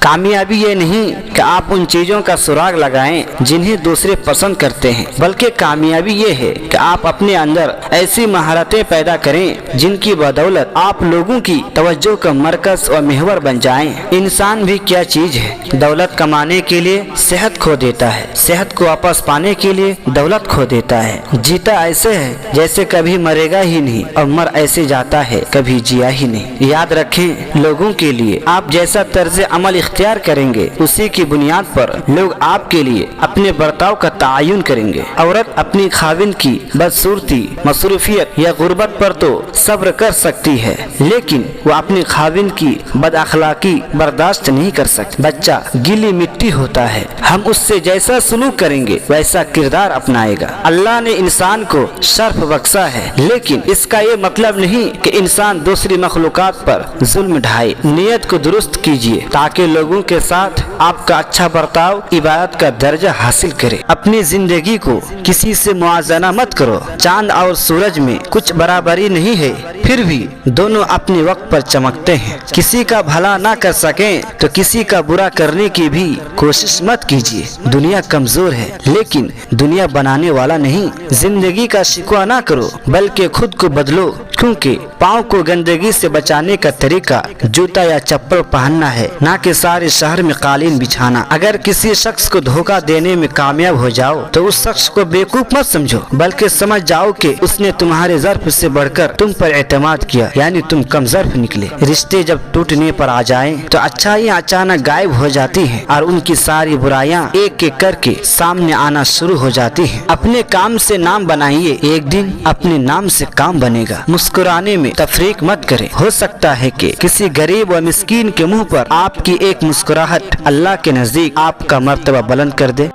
कामयाबी ये नहीं कि आप उन चीजों का सुराग लगाएं जिन्हें दूसरे पसंद करते हैं, बल्कि कामयाबी ये है कि आप अपने अंदर ऐसी महारतें पैदा करें जिनकी बदौलत आप लोगों की तवज्जो का मरकज और महवर बन जाएं। इंसान भी क्या चीज है, दौलत कमाने के लिए सेहत खो देता है, सेहत को वापस पाने के लिए दौलत खो देता है। जीता ऐसे है जैसे कभी मरेगा ही नहीं और मर ऐसे जाता है कभी जिया ही नहीं। याद रखें, लोगों के लिए आप जैसा तर्ज अमल इख्तियार करेंगे उसी की बुनियाद पर लोग आपके लिए अपने बर्ताव का तायुन करेंगे। औरत अपनी खाविंद की बदसूरती, मसरूफियत या गुर्बत पर तो सब्र कर सकती है, लेकिन वो अपनी खाविंद की बदअखलाकी बर्दाश्त नहीं कर सकती। बच्चा गीली मिट्टी होता है, हम उससे जैसा सलूक करेंगे वैसा किरदार अपनाएगा। अल्लाह ने इंसान को शर्फ बख्शा है, लेकिन इसका ये मतलब नहीं कि इंसान दूसरी मखलूकात पर जुल्म ढाए। नियत को दुरुस्त कीजिए ताकि लोगों के साथ आपका अच्छा बर्ताव इबादत का दर्जा हासिल करे। अपनी जिंदगी को किसी से मुआजना मत करो। चांद और सूरज में कुछ बराबरी नहीं है, फिर भी दोनों अपने वक्त पर चमकते हैं। किसी का भला ना कर सकें तो किसी का बुरा करने की भी कोशिश मत कीजिए। दुनिया कमजोर है लेकिन दुनिया बनाने वाला नहीं। जिंदगी का शिकवा ना करो बल्कि खुद को बदलो, क्योंकि पाँव को गंदगी से बचाने का तरीका जूता या चप्पल पहनना है, ना कि सारे शहर में कालीन बिछाना। अगर किसी शख्स को धोखा देने में कामयाब हो जाओ तो उस शख्स को बेवकूफ मत समझो, बल्कि समझ जाओ कि उसने तुम्हारे ज़र्फ से बढ़कर तुम पर एतमाद किया, यानी तुम कम ज़र्फ निकले। रिश्ते जब टूटने पर आ जाएं तो अच्छाइयाँ अचानक गायब हो जाती हैं और उनकी सारी बुराइयाँ एक एक करके सामने आना शुरू हो जाती हैं। अपने काम से नाम बनाइए, एक दिन अपने नाम से काम बनेगा। मुस्कुराने में तफरीक मत करें, हो सकता है कि किसी गरीब व मिस्कीन के मुंह पर आपकी एक मुस्कुराहट अल्लाह के नजदीक आपका मर्तबा बुलंद कर दे।